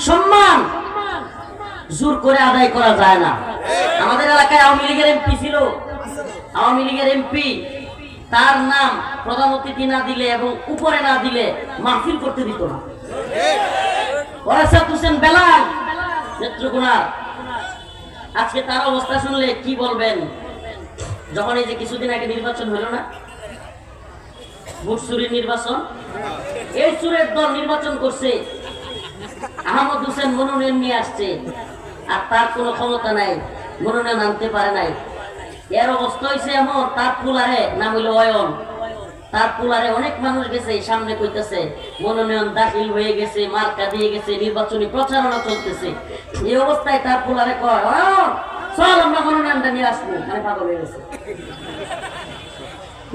সম্মান জোর করে আদায় করা যায় না। আমাদের এলাকায় আওয়ামী লীগের এমপি ছিল, আওয়ামী লীগের এমপি, তার নাম প্রধান অতিথি না দিলে এবং উপরে না দিলে মাহফিল করতে দিত না। ওয়ারাসাত হোসেন বেলাল নেত্রকোনা, আজকে তার অবস্থা শুনলে কি বলবেন? যখন এই যে কিছুদিন আগে নির্বাচন হলো না, ভোট চুরির নির্বাচন, এই চুরের দল নির্বাচন করছে, আহমদ হোসেন মনোনয়ন নিয়ে আসছে, আর তার কোনো ক্ষমতা নাই, মনোনয়ন আনতে পারে নাই। এর অবস্থা হয়েছে এমন, তার পুলারে নাম হইল অয়ন, তার পুলারে অনেক মানুষ গেছে, সামনে কইতেছে মনোনয়ন দাখিল হয়ে গেছে, মার্কা দিয়ে গেছে, নির্বাচনী প্রচারণা চলতেছে। এই অবস্থায় তার পুলারে কয়, অয়ন চল আমরা মনোনয়নটা নিয়ে আসবো। মানে পাগল হয়ে গেছে,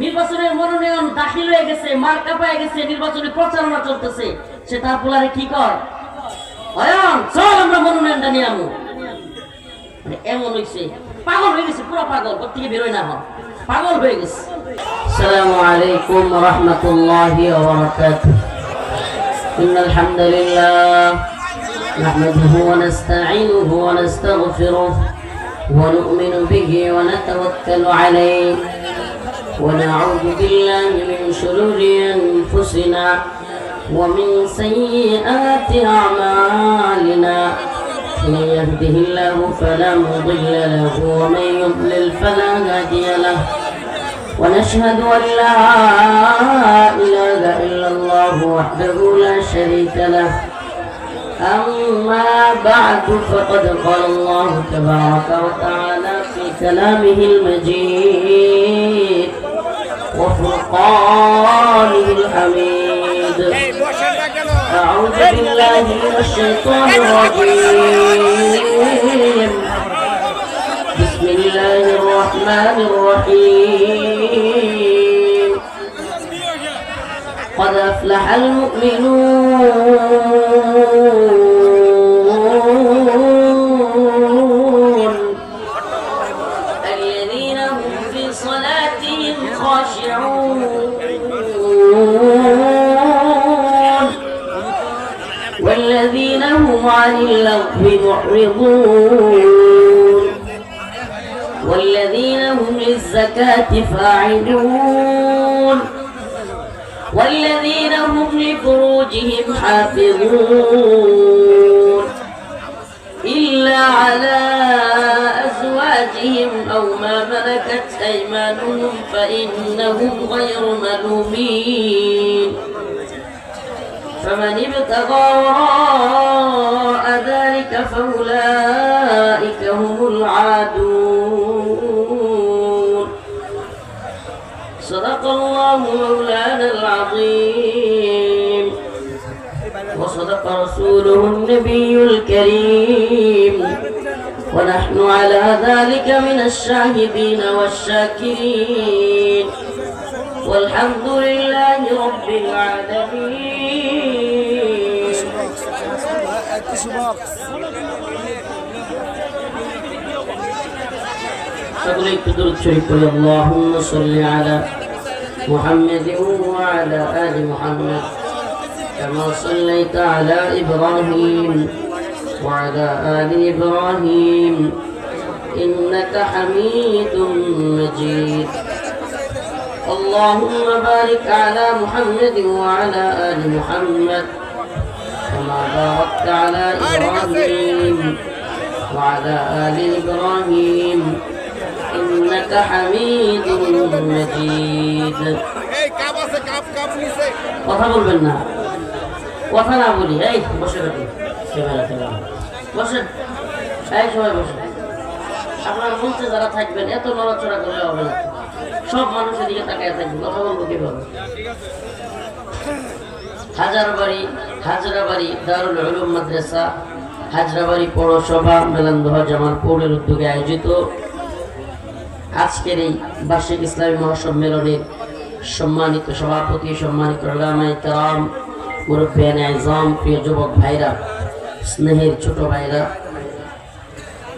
নির্বাচনের মনোনয়ন দাখিল হয়ে গেছে, মার্কা পেয়ে গেছে, নির্বাচনী প্রচারণা চলতেছে। সে তার পুলারে কি কয়, অয়ন চল আমরা মনোনয়নটা নিয়ে আমু। এমন হয়েছে, পাগল হয়ে গেছে, পুরো পাগল, ওর থেকে বেরোয় না, হন পাগল হয়ে গেছে। আসসালামু আলাইকুম ওয়া রাহমাতুল্লাহি ওয়া বারাকাতুহু। ইন্নাল হামদুলিল্লাহ নাহমাদুহু ওয়া নাস্তাঈনুহু ওয়া নাস্তাগফিরুহু ওয়া নু'মিনু বিহি ওয়া নাতাওয়াক্কালু আলাইহি ওয়া না'উযু বিল্লাহি মিন শুরুরি আনফুসিনা ওয়া মিন সাইয়্যাতি আ'মালিনা। من يهده الله فلا مضل له ومن يضلل فلا هادي له ونشهد أن لا إله إلا الله وحده لا شريك له. أما بعد فقد قال الله تبارك وتعالى في كلامه المجيد وفرقانه الحميد. أعوذ بالله من الشيطان الرجيم. بسم الله الرحمن الرحيم. قد أفلح المؤمنون الذين هم في صلاتهم خاشعون والذين هم عن اللغو معرضون والذين هم للزكاة فاعلون والذين هم لفروجهم حافظون إلا على أزواجهم أو ما ملكت أيمانهم فإنهم غير ملومين. فمن ابتغى وراء ذلك فأولئك هم العادون. صدق الله مولانا العظيم وصدق رسوله النبي الكريم ونحن على ذلك من الشاهدين والشاكرين والحمد لله رب العالمين. সকলেই দুরূদ শরীফ পড়ি। আল্লাহুম্মা সাল্লি আলা মুহাম্মাদিন ওয়া আলা আলি মুহাম্মাদ কামা সাল্লাইতা আলা ইব্রাহিম ওয়া আলা আলি ইব্রাহিম ইন্নাকা হামিদুম মাজিদ. اللهم بارك على محمد وعلى آل محمد كما باركت على إبراهيم وعلى آل إبراهيم إنك حميد مجيد. কথা বলবেন না, কথা না বলি। এই বসে থাকুন, বসেন, এই সবাই বসেন। আপনার মঞ্চে যারা থাকবেন এত নড়াচড়া করলে হবে না, সব মানুষের দিকে তাকায় থাকবে, কথা বলবো কিভাবে? হাজারাবাড়ি দারুল উলুম মাদ্রাসা হাজারাবাড়ি পৌরসভা মেলান্দহ জামালপুরের উদ্যোগে আয়োজিত আজকের এই বার্ষিক ইসলামী মহাসম্মেলনের সম্মানিত সভাপতি, সম্মানিত উলামায়ে কেরাম, মুরব্বিয়ানে আযম, প্রিয় যুবক ভাইরা, স্নেহের ছোট ভাইরা,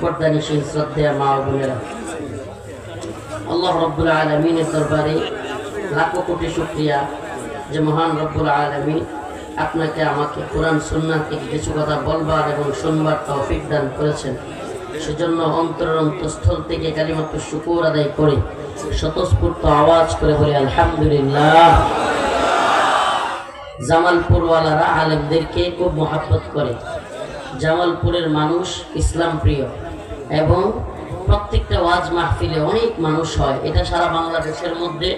পর্দানিশীন শ্রদ্ধেয় মা ও বোনেরা, আল্লাহ রব্বুল আলামিনের দরবারে লাখো কোটি শুকরিয়া যে মহান রব্বুল আলামিন আপনাকে আমাকে কোরআন সুন্নাহ থেকে কিছু কথা বলবার এবং শুনবার তৌফিক দান করেছেন। সেজন্য অন্তরের অন্তঃস্থল থেকে কালিমাতু শুকর আদায় করে স্বতঃস্ফূর্ত আওয়াজ করে বলি আলহামদুলিল্লাহ। জামালপুরওয়ালারা আলেমদেরকে খুব মহাব্বত করে। জামালপুরের মানুষ ইসলাম প্রিয় এবং প্রত্যেকটা ওয়াজ মাহফিলে অনেক মানুষ হয়, এটা সারা বাংলাদেশের মধ্যে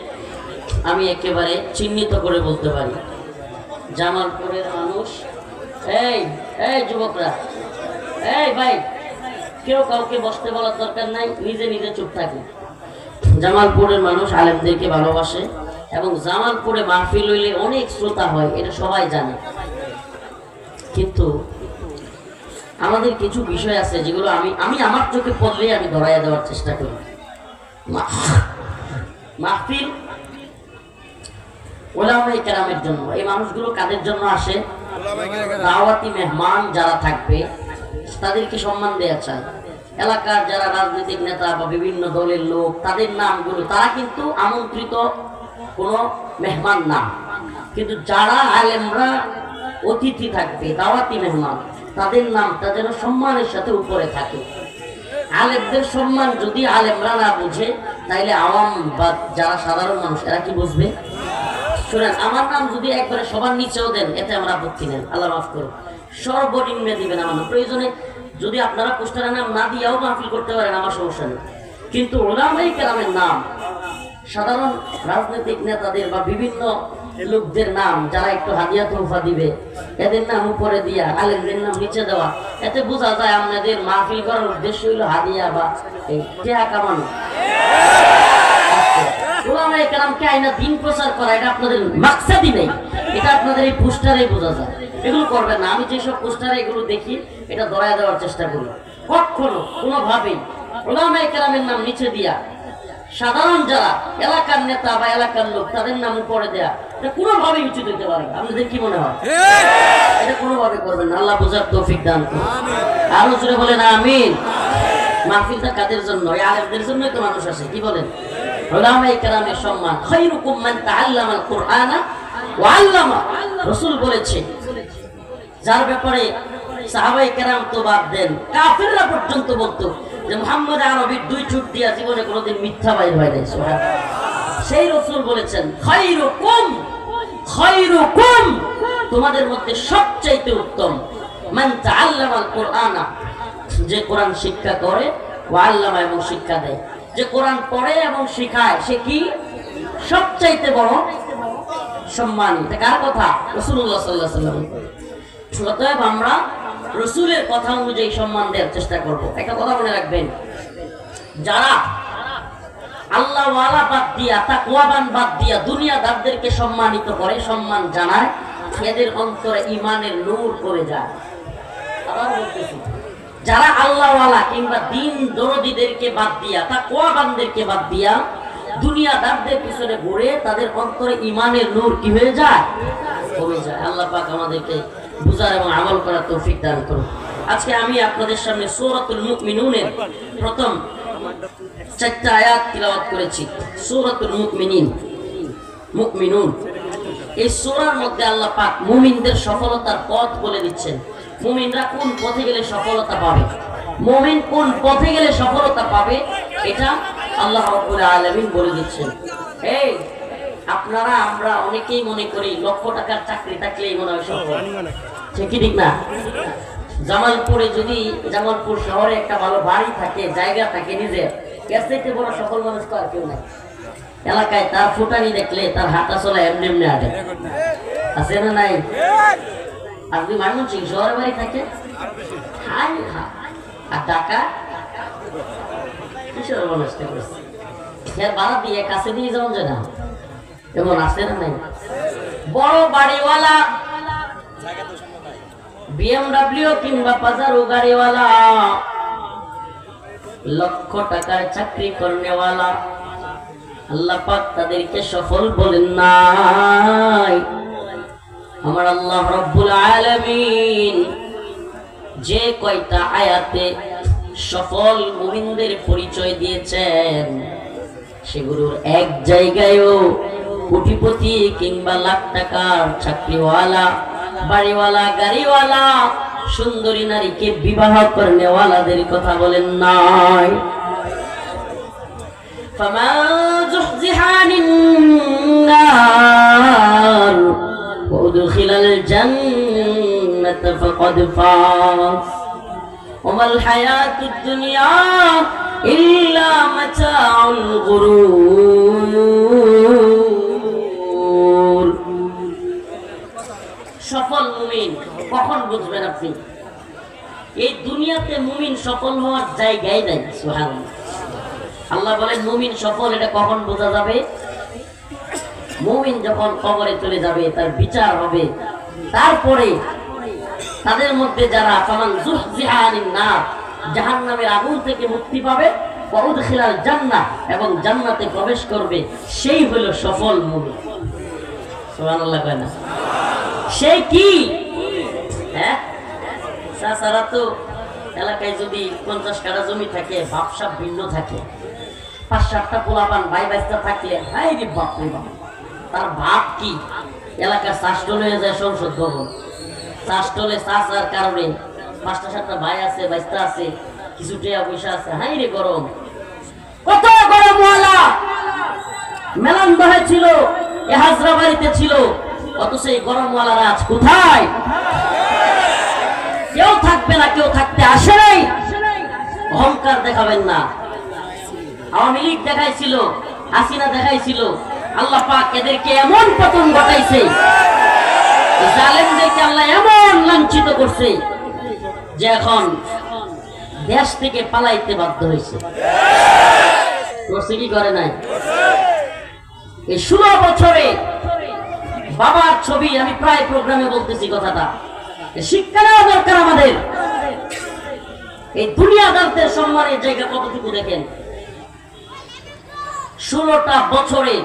আমি একেবারে চিহ্নিত করে বলতে পারি। জামালপুরের মানুষ, এই এই যুবকরা, এই ভাই, কেউ কাউকে বসতে বলার দরকার নাই, নিজে নিজে চুপ থাকে। জামালপুরের মানুষ আলেমদেরকে ভালোবাসে এবং জামালপুরে মাহফিল হইলে অনেক শ্রোতা হয়, এটা সবাই জানে। কিন্তু আমাদের কিছু বিষয় আছে যেগুলো আমি আমার চোখে পড়লে আমি ধরাইয়া দেওয়ার চেষ্টা করি। মাহফিল ওলামায়ে কেরামের জন্য। এই মানুষগুলো কাদের জন্য আসে? দাওয়াতি মেহমান যারা থাকবে তাদেরকে সম্মান দেওয়া চায়। এলাকার যারা রাজনৈতিক নেতা বা বিভিন্ন দলের লোক, তাদের নামগুলো, তারা কিন্তু আমন্ত্রিত কোনো মেহমান না। কিন্তু যারা আলেমরা অতিথি থাকবে, দাওয়াতি মেহমান, তাদের নামটা যেন সম্মানের সাথে উপরে থাকে। আলেমদের সম্মান যদি আলেমরা না বুঝে, তাইলে আওয়াম বা যারা সাধারণ মানুষ এরা কি বুঝবে? শুনেন, আমার নাম যদি একবারে সবার নিচেও দেন, এতে আমরা আপত্তি নেন, আল্লাহ মাফ করুন। সর্বনিম্নে দিবেন আমার নাম। প্রয়োজনে যদি আপনারা পোস্টারে নাম না দিয়েও মাহফিল করতে পারেন, আমার সমস্যা নেই। কিন্তু ওলামায়ে কেরামের নাম, সাধারণ রাজনৈতিক নেতাদের বা বিভিন্ন লোকদের নাম, যারা একটু হাদিয়া তোহফা দিবে, এদের নাম উপরে দিয়া আলেমদের নাম নিচে দেওয়া, এতে বোঝা যায় আপনাদের মাহফিল করার উদ্দেশ্য হইল হাদিয়া বা টেহা কামানো। ওলামায়ে কেরামকে আইনা দিন প্রচার করা, এটা আপনাদের মাকসাদই নেই। এটা আপনাদের এই পোস্টারে বোঝা যায়। এগুলো করবেন না। আমি যেসব পোস্টারে এগুলো দেখি, এটা ধরায় দেওয়ার চেষ্টা করি। কখনো কোনোভাবেই ওলামায়ে কেরামের নাম নিচে দিয়া সাধারণ যারা এলাকার নেতা বা এলাকার লোক, তাদের নাম উপরে দেয়া, এটা কোনোভাবেই উচিত হইতে পারে না। আপনাদের কি মনে হয়? এটা কোনোভাবে করবেন না। আল্লাহ বুঝার তৌফিক দান করুন। আরো জোরে বলেন আমিন। মাহফিলটা কাদের জন্য? এই আলেমদের জন্যই তো মানুষ আসে। কি বলেন? উলামায়ে কেরামের সম্মান। খায়রুকুম মান তাআল্লামাল কুরআনা ওয়া আল্লামা। রাসূল বলেছে, যার ব্যাপারে সাহাবায়ে কেরাম তো বাদ দেন, কাফেররা পর্যন্ত বলতো যে মুহাম্মদ আরবির দুই চুট দিয়া জীবনে কোনোদিন মিথ্যা বাইর হয় নাই। সুবহানাল্লাহ। সেই রাসূল বলেছেন, খায়রুকুম, খায়রুকুম, তোমাদের মধ্যে সবচাইতে উত্তম, মান তাআল্লামাল কুরআনা, যে কোরআন শিক্ষা করে, ওয়া আল্লামা, এবং শিক্ষা দেয়। যে কোরআন পড়ে এবং শিখায়, সে কি সবচাইতে বড় সম্মানী। এটা কার কথা? রাসূলুল্লাহ সাল্লাল্লাহু আলাইহি ওয়াসাল্লাম। অতএব আমরা রাসূলের কথা অনুযায়ী সম্মান দেওয়ার চেষ্টা করব। একটা কথা মনে রাখবেন, যারা আল্লাহ ওয়ালা বাদ দিয়া, তাকওয়াবান বাদ দিয়া দুনিয়াদারদেরকে সম্মানিত করে, সম্মান জানায়, এদের অন্তরে ঈমানের নূর পড়ে যায়। আবার বলতেছি, যারা আল্লাহ ওয়ালা কিংবা দিন দরদীদেরকে বাদ দিয়া, তাকওয়াবানদেরকে বাদ দিয়া দুনিয়াদারদের পিছনে ঘুরে, তাদের অন্তরে ঈমানের নূর কি হয়ে যায়? কমে যায়। আল্লাহ পাক আমাদেরকে বুঝার এবং আমল করার তৌফিক দান করুন। আজকে আমি আপনাদের সামনে সূরাতুল মুমিনুনের প্রথম 4টা আয়াত তিলাওয়াত করেছি। সূরাতুল মুমিনুন। এই সূরার মধ্যে আল্লাহ পাক মুমিনদের সফলতার পথ বলে দিচ্ছেন। মুমিনরা কোন পথে গেলে সফলতা পাবে, মুমিন কোন পথে গেলে সফলতা পাবে, এটা আল্লাহ রাব্বুল আলামিন বলে দিচ্ছেন। এই আপনারা আমরা অনেকেই মনে করি লক্ষ টাকার চাকরি থাকলেই মনে হয় সফল। ঠিক কি ঠিক না? জামালপুরে যদি, জামালপুর শহরে একটা ভালো বাড়ি থাকে, জায়গা থাকে নিজের, এর চাইতে বড় সফল মানুষ তো আর কেউ নাই। এলাকায় তার ফুটানি দেখলে তার হাঁটা চলা এমনি এমনি আগে আছে না নাই? আর যদি ময়মনসিংহ শহরে বাড়ি থাকে, আর টাকা কিসের নষ্ট করছে, ভাড়া দিয়ে কাছে দিয়ে যাওয়া যায় না, এমন আছে না নাই? বড় বাড়িওয়ালা, BMW কিংবা পাজারো গাড়িওয়ালা, লক্ষ টাকার চাকরি করনেওয়ালা, আল্লাহ পাক তাদেরকে সফল বলেন নাই। আমার আল্লাহ রাব্বুল আলামিন যে কয়টা আয়াতে সফল মুমিনদের পরিচয় দিয়েছেন, সেগুলোর এক জায়গায়ও কোটিপতি কিংবা লাখ টাকার চাকরিওয়ালা বাড়িওয়ালা গাড়িওয়ালা সুন্দরী নারীকে বিবাহ করনেওয়ালাদের কথা বলেন নাই। فمن زحزح عن النار وأدخل الجنة فقد فاز وما الحياة الدنيا إلا متاع الغرور। সফল মুমিন কখন বুঝবেন আপনি? এই দুনিয়াতে মুমিন সফল হওয়ার জায়গায় নাই। সুবহানাল্লাহ। আল্লাহ বলেন মুমিন সফল, এটা কখন বোঝা যাবে? মুমিন যখন কবরে চলে যাবে, তার বিচার হবে, তারপরে তাদের মধ্যে যারা ফামান যুহজিহা আনিন নার, জাহান্নামের আগুন থেকে মুক্তি পাবে, ওয়া উদখিলাল জান্নাহ, এবং জান্নাতে প্রবেশ করবে, সেই হলো সফল মুমিন। সুবহানাল্লাহ কয় না? সেই কি? হ্যাঁ, সারা তো এলাকায় যদি 50 কাঠা জমি থাকে, ভাবসাব ভিন্ন থাকে, 5-7টা পোলাপান ভাই বাইস্তা থাকলে হাই রে বাপ রে বাপ, তার ভাব কি? এলাকার চাষটল হয়ে যায় সংসদ ভবন। চাষটলে চাষার কারণে 5টা-7টা ভাই আছে, বাইস্তা আছে, কিছু টাকা পয়সা আছে, হাই রে গরম, কত গরম ওয়ালা মেলান দহে ছিল, এ হাজরা বাড়িতে ছিল, অথচ এই গরম ওয়ালারা আজ কোথায়? কেউ থাকবে না, কেউ থাকতে আসে নাই। অহংকার দেখাবেন না। আওয়ামী লীগ দেখাইছিল, হাসিনা দেখাইছিল, আল্লাহ পাক এদেরকে এমন পতন ঘটাইছে, জালেমদেরকে আল্লাহ এমন লাঞ্ছিত করছে যে এখন দেশ থেকে পালাইতে বাধ্য হয়েছে। করছে কি করে নাই? এই 16 বছরে বাবার ছবি, আমি প্রায় প্রোগ্রামে বলতেছি কথাটা, শিক্ষা নেওয়া দরকার আমাদের। এই দুনিয়াদারদের সম্মানের জায়গা কতটুকু দেখেন। 16টা বছরে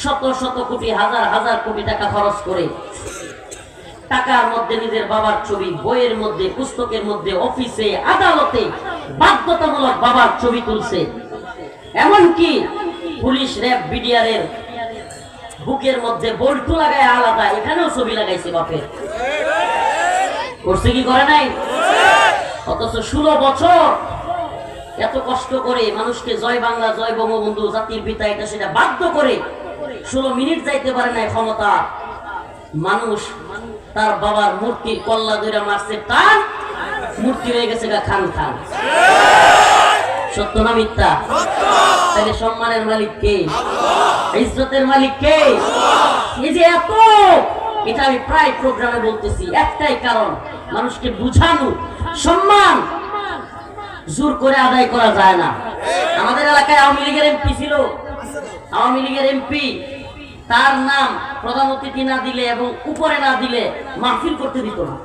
শত শত কোটি, হাজার হাজার কোটি টাকা খরচ করে টাকার মধ্যে নিজের বাবার ছবি, বইয়ের মধ্যে, পুস্তকের মধ্যে, অফিসে, আদালতে বাধ্যতামূলক বাবার ছবি তুলছে। এমনকি পুলিশ, র্যাব, বিডিআরের বুকের মধ্যে বল্টু লাগায় আলাদা, এখানেও ছবি লাগাইছে বাপের। করছে কি করে নাই? অথচ 16 বছর এত কষ্ট করে মানুষকে জয় বাংলা, জয় বঙ্গবন্ধু, জাতির পিতা, এটা সেটা বাধ্য করে 16 মিনিট যাইতে পারে নাই ক্ষমতা। মানুষ তার বাবার মূর্তির কল্লা ধরে মারছে, তার মূর্তি হয়ে গেছে গা খান খান। সত্য না মিথ্যা? তাহলে সম্মানের মালিক কে? ইজ্জতের মালিক কে? এই যে এত, এটা আমি প্রায় প্রোগ্রামে বলতেছি, একটাই কারণ, মানুষকে বুঝানো সম্মান জোর করে আদায় করা যায় না। আমাদের এলাকায় আওয়ামী লীগের এমপি ছিল, আওয়ামী লীগের এমপি, তার নাম প্রধান অতিথি না দিলে এবং উপরে না দিলে মাহফিল করতে দিত না।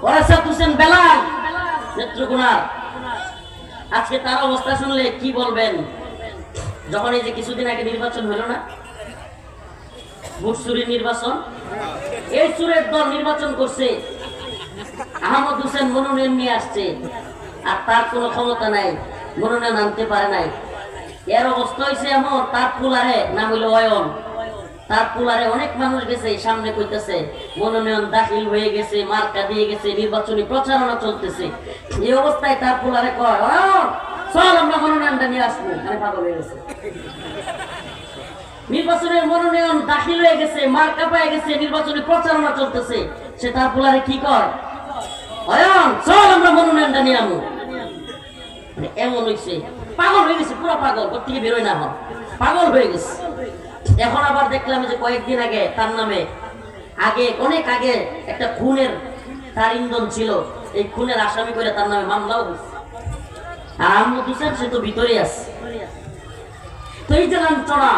ওরাসাদ হোসেন বেলাল নেত্রকোনার, আজকে তার অবস্থা শুনলে কি বলবেন? যখন এই যে কিছুদিন আগে নির্বাচন হলো না, ভোট চুরির নির্বাচন, এই চুরের দল নির্বাচন করছে, আহমদ হোসেন মনোনয়ন নিয়ে আসছে, আর তার কোনো ক্ষমতা নাই, মনোনয়ন আনতে পারে নাই। এর অবস্থা হয়েছে এমন, তার পুলারে নাম হইল অয়ন, তার পুলারে অনেক মানুষ গেছে, সামনে কইতেছে মনোনয়ন দাখিল হয়ে গেছে, মার্কা দিয়ে গেছে, নির্বাচনী প্রচারণা চলতেছে। এই অবস্থায় তার পুলারে কয়, অয়ন চল আমরা মনোনয়নটা নিয়ে আসবো। মানে পাগল হয়ে গেছে। নির্বাচনের মনোনয়ন দাখিল হয়ে গেছে, মার্কা পেয়ে গেছে, নির্বাচনী প্রচারণা চলতেছে, সে তার পুলারে কি কয়, অয়ন চল আমরা মনোনয়নটা নিয়ে আমু। এমন হয়েছে, পাগল হয়ে গেছে, পুরো পাগল, ঘর থেকে বেরোয় না, পাগল হয়ে গেছে। এখন আবার দেখলাম যে কয়েকদিন আগে তার নামে, আগে অনেক আগে একটা খুনের তার ইন্ধন ছিল, এই খুনের আসামি করে তার নামে মামলাও হয়েছে। আর আহমদ হোসেন সে তো ভিতরে আছে। তো এই যে লাঞ্ছনা,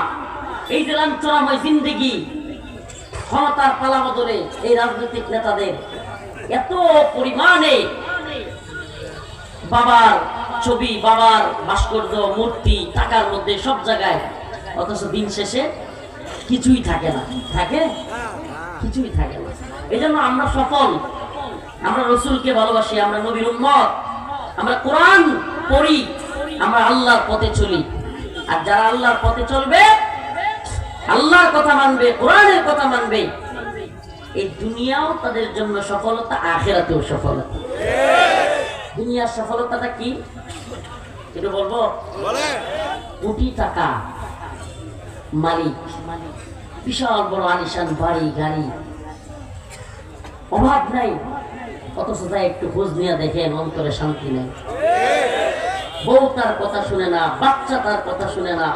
এই যে লাঞ্ছনাময় জিন্দেগি, ক্ষমতার পালা বদলে এই রাজনৈতিক নেতাদের এত পরিমাণে বাবার ছবি, বাবার ভাস্কর্য, মূর্তি টাকার মধ্যে সব জায়গায়, অথচ দিন শেষে কিছুই থাকে না। থাকে? কিছুই থাকে না। এই জন্য আমরা সফল, আমরা রসুলকে ভালোবাসি, আমরা নবীর উম্মত, আমরা কোরআন পড়ি, আমরা আল্লাহর পথে চলি। আর যারা আল্লাহর পথে চলবে, আল্লাহর কথা মানবে, কোরআনের কথা মানবে, এই দুনিয়াও তাদের জন্য সফলতা, আখিরাতেও সফলতা। দুনিয়ার সফলতাটা কি একটু বলবো? কোটি টাকা মালিক, বিশাল বড় আলিশান বাড়ি গাড়ি, অভাব নাই, অথচ তাই একটু খোঁজ নিয়ে দেখেন অন্তরে শান্তি নেই। বউ তার কথা শুনে না, বাচ্চা তার কথা শুনে না,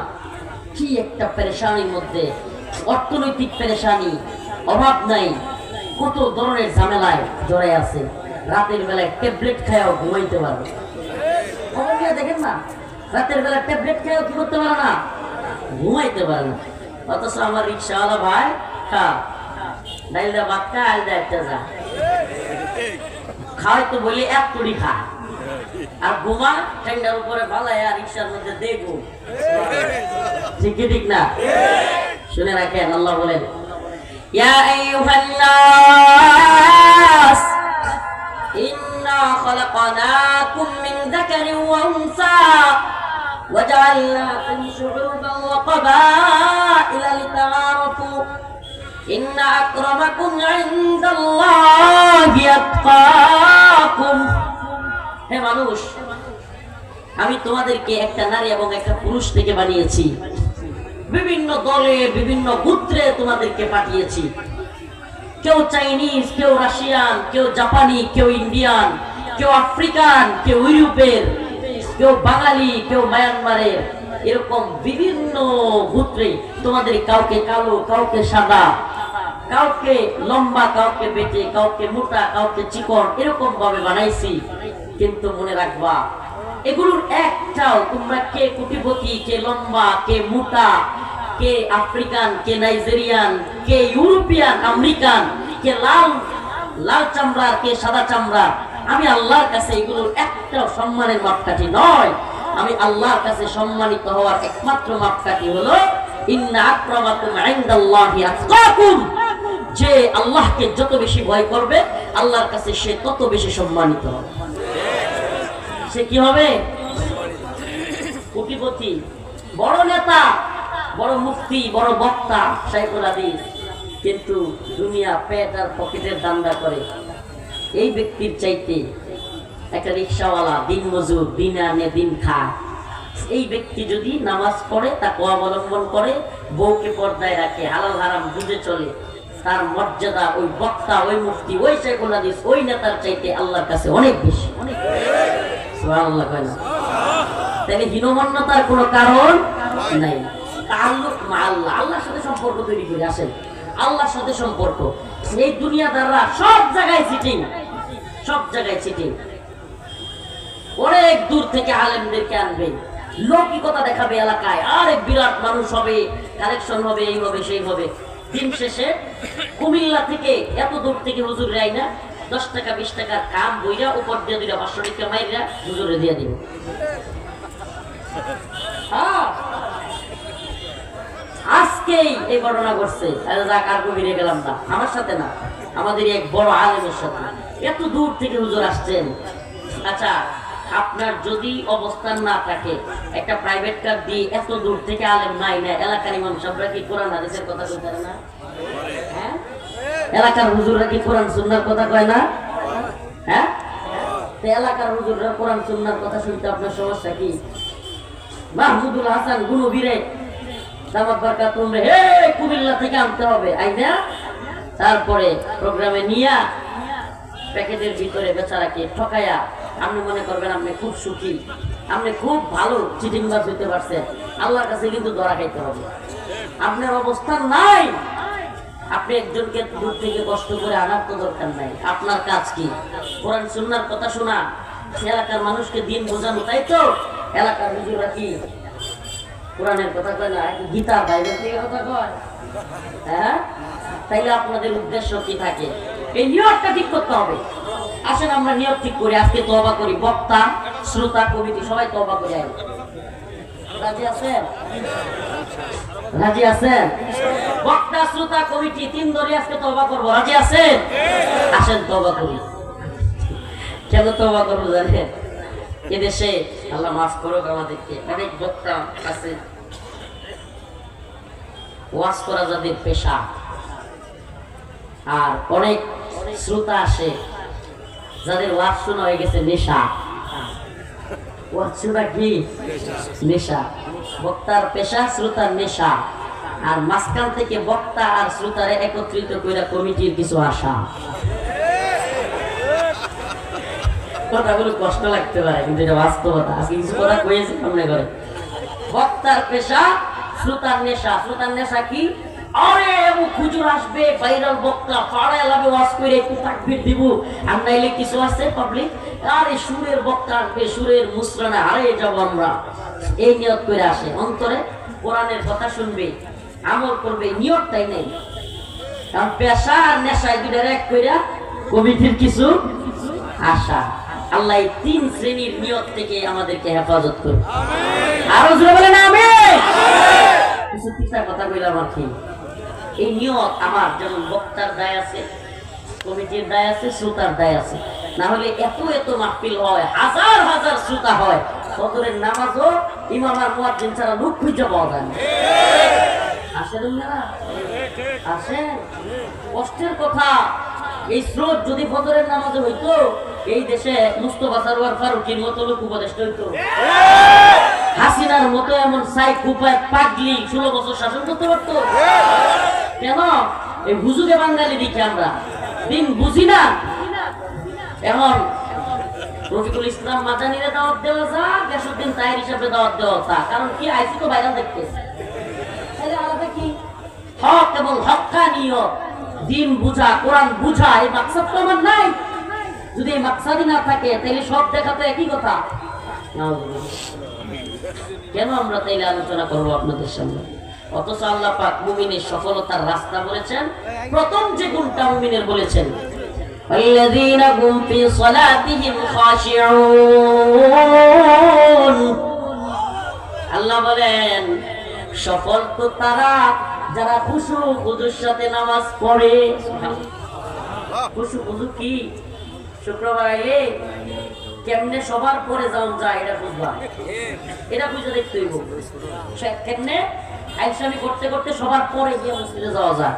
কি একটা পেরেশানির মধ্যে, অর্থনৈতিক পেরেশানি, অভাব নাই, কত ধরনের ঝামেলায় জড়াই আছে। রাতের বেলায় ট্যাবলেট খায়াও ঘুমাইতে পারবে, দেখেন না, রাতের বেলা ট্যাবলেট খায়াও কি করতে পারে না, ঘুমাইতে পারে না। অথচ আমার রিক্সাওয়ালা ভাই খা ডাইল দা ভাত খা, আল দা একটা যা খাওয়াই তো বলি এক তুড়ি খা, আর ঘুমা ঠেঙ্গার উপরে ভালাই আর রিক্সার মধ্যে দেখো। ঠিক কি ঠিক না? শুনে রাখেন, আল্লাহ বলেন ইয়া আইয়ুহান নাস ইন্না খালাকনাকুম মিন যাকারিন ওয়া উনসা وجعلناكم شعوبا وقبائل لتعارفوا إن أكرمكم عند الله أتقاكم। হে মানুষ, আমি তোমাদেরকে একটা নারী এবং একটা পুরুষ থেকে বানিয়েছি, বিভিন্ন দলে বিভিন্ন গোত্রে তোমাদেরকে পাঠিয়েছি। কেউ চাইনিজ, কেউ রাশিয়ান, কেউ জাপানি, কেউ ইন্ডিয়ান, কেউ আফ্রিকান, কেউ ইউরোপের, কেউ বাঙালি, কেউ মায়ানমারের, এরকম বিভিন্ন গোত্রে তোমাদের কাউকে কালো, কাউকে সাদা, কাউকে লম্বা, কাউকে বেটে, কাউকে মোটা, কাউকে চিকন, এরকম ভাবে বানাইছি। কিন্তু মনে রাখবা, এগুলোর একটাও তোমরা কে কোটিপতি, কে লম্বা, কে মোটা, কে আফ্রিকান, কে নাইজেরিয়ান, কে ইউরোপিয়ান, আমেরিকান, কে লাল লাল চামড়ার, কে সাদা চামড়ার, আমি আল্লাহর কাছে এগুলোর একটাও সম্মানের মাপকাঠি নয়। আমি আল্লাহর কাছে সম্মানিত হওয়ার একমাত্র মাপকাঠি হলো ইন্না আক্রামাকুম ইনদাল্লাহি আতকাকুম, যে আল্লাহকে যত বেশি ভয় করবে আল্লাহর কাছে সে তত বেশি সম্মানিত হবে। সে কি হবে? কোটিপতি, বড় নেতা, বড় মুফতি, বড় বক্তা, শাইখুল হাদিস, কিন্তু দুনিয়া পেট আর পকেটের দান্দা করে। এই ব্যক্তির চাইতে একটা রিক্সাওয়ালা, দিন মজুর, দিন আনে দিন খায়, এই ব্যক্তি যদি নামাজ পড়ে, তাকে অবলম্বন করে, বউকে পর্দায় রাখে, হালাল হারাম বুঝে চলে, তার মর্যাদা ওই বক্তা, ওই মুফতি, ওই শাইখুল হাদিস, ওই নেতার চাইতে আল্লাহর কাছে অনেক বেশি। সুবহানাল্লাহ কয় না? তাহলে হীনমন্যতার কোনো কারণ নাই। তাআল্লুক মা আল্লাহ, আল্লাহর সাথে সম্পর্ক তৈরি করে আসেন, আল্লাহর সাথে সম্পর্ক। এই দুনিয়াদাররা সব জায়গায় চিটিং, সব জায়গায় চিটিং। অনেক দূর থেকে আলেমদেরকে আনবে, লৌকিকতা দেখাবে এলাকায়, আরে বিরাট মানুষ হবে, কালেকশন হবে, এই হবে সেই হবে। দিন শেষে কুমিল্লা থেকে এত দূর থেকে হুজুর রাই না, 10 টাকা 20 টাকার কাম বইরা উপর দিয়ে দিলা 500 টাকা মাইরা হুজুরে দিয়ে দিব। আজকেই এই ঘটনা ঘটছে, যাক আর গভীরে গেলাম না, আমার সাথে না, আমাদের এক বড় আলেমের সাথে। এত দূর থেকে হুজুর আসছেন। আচ্ছা, আপনার যদি অবস্থান না থাকে, একটা প্রাইভেট কার দিয়ে এত দূর থেকে আলেম নাই না, এলাকার ইমাম সাহেবরা কি কোরআন হাদিসের কথা কইতে পারে না? হ্যাঁ, এলাকার হুজুররা কি কোরআন সুন্নাহর কথা কয় না? হ্যাঁ, তো এলাকার হুজুররা কোরআন সুন্নাহর কথা শুনতে আপনার সমস্যা কি? মাহমুদুল হাসান গুনবিরে দামাত বারকাতুম রে হে কুমিল্লা থেকে আনতে হবে, আইনা তারপরে প্রোগ্রামে নিয়া প্যাকেটের ভিতরে বেচারাকে ঠকায়া আপনি মনে করবেন আপনি খুব সুখী, আপনি খুব ভালো চিটিংবাজ হইতে পারছেন। আল্লাহর কাছে কিন্তু ধরা খাইতে হবে। আপনার অবস্থান নাই, আপনি একজনকে দূর থেকে কষ্ট করে আনার তো দরকার নাই। আপনার কাজ কি? কোরআন সুন্নাহর কথা শোনা, এলাকার মানুষকে দিন বোঝানো, তাই তো? এলাকার হুজুররা কি কোরআনের কথা কয় না, গীতা বাইবেল থেকে কথা কয়? হ্যাঁ, তাইলে আপনাদের উদ্দেশ্য কি থাকে? এই নিয়তটা ঠিক করতে হবে। আসেন আমরা নিয়ত ঠিক করি, আজকে তওবা করি, বক্তা, শ্রোতা, কমিটি সবাই তওবা করে আই। রাজি আছেন? রাজি আছেন? বক্তা, শ্রোতা, কমিটি 3 ধরে আজকে তওবা করব, রাজি আছেন? আসেন তওবা করি। কেন তওবা করব জানেন? এদেশে আল্লাহ মাফ করুক আমাদেরকে, অনেক বক্তা আছে, ওয়াজ করা যাদের পেশা, আর অনেক শ্রোতা আসে যাদের ওয়াজ শোনা হয়ে গেছে নেশা। ওয়াজ শোনা কি নেশা, বক্তার পেশা শ্রোতার নেশা, আর মাঝখান থেকে বক্তা আর শ্রোতারে একত্রিত করে কমিটির কিছু আশা। কথাগুলো কষ্ট লাগতে পারে কিন্তু এটা বাস্তবতা। আজকে কিছু কথা কয়েছি সামনে করে। বক্তার পেশা শ্রোতার নেশা। শ্রোতার নেশা কি? আরে এমন হুজুর আসবে ভাইরাল বক্তা পাড়ায় লাভে ওয়াজ করে একটু তাকবীর দিব, আর নাইলে কিছু আছে পাবলিক আরে সুরের বক্তা আসবে, সুরের মুসরানে হারিয়ে যাব আমরা, এই নিয়ত করে আসে। অন্তরে কোরআনের কথা শুনবে, আমল করবে, নিয়তটাই নেই। কারণ পেশা আর নেশা দুইটার এক কইরা কমিটির কিছু আশা। আল্লাহ এই তিন শ্রেণীর নিয়ত থেকে আমাদেরকে হেফাজত করুন। আরো জোরে বলেন আমিন। কিছু তিনটা কথা কইলাম আর কি। এই নিয়ত আমার যেমন বক্তার দায় আছে, কমিটির দায় আছে, শ্রোতার দায় আছে। না হলে এত এত মাহফিল হয়, হাজার হাজার শ্রোতা হয়, ফজরের নামাজও ইমাম আর মুয়াজ্জিন ছাড়া লোক খুঁজে পাওয়া যায় না। আসেন না? আসেন। কষ্টের কথা। এই স্রোত যদি ফজরের নামাজে হইতো, এই দেশে মুস্তাফা সরওয়ার ফারুকীর মতো লোক উপদেষ্টা হইতো। হাসিনার মতো এমন সাইকোপ্যাথ পাগলি 16 বছর শাসন করতে পারতো। কেন? এই হুজুরে বাঙালি দেখি আমরা দিন বুঝি না। এখন রফিকুল ইসলাম মাদানিরে দাওয়াত দেওয়া যা, গিয়াসউদ্দিন তাহের হিসাবে দাওয়াত দেওয়া তা। কারণ কি? আইসি তো ভাইরাল দেখতে। তাহলে আলাদা কি? হক এবং হক্কানিয়ত, দিন বুঝা, কোরআন বুঝা, এই মাকসাদ তো আমার নাই। যদি এই মাকসাদই না থাকে তাহলে সব দেখা তো একই কথা। কেন আমরা তাইলে আলোচনা করবো আপনাদের সামনে? অথচ আল্লাহ পাক মুমিনের সফলতার রাস্তা বলেছেন। প্রথম যে গুণটা মুমিনের বলেছেন, আল্লাযীনা হুম ফি সালাতিহিম খাশিউন। আল্লাহ বলেন সফল তো তারা যারা খুশু খুজুর সাথে নামাজ পড়ে। খুশু খুজু কি? শুক্রবার আইলে কেমনে সবার পরে যাওয়া যায় এটা বুঝবা, এটা বুঝে দেখতে হইব। কেমনে আইসামি করতে করতে সবার পরে গিয়ে মসজিদে যাওয়া যায়।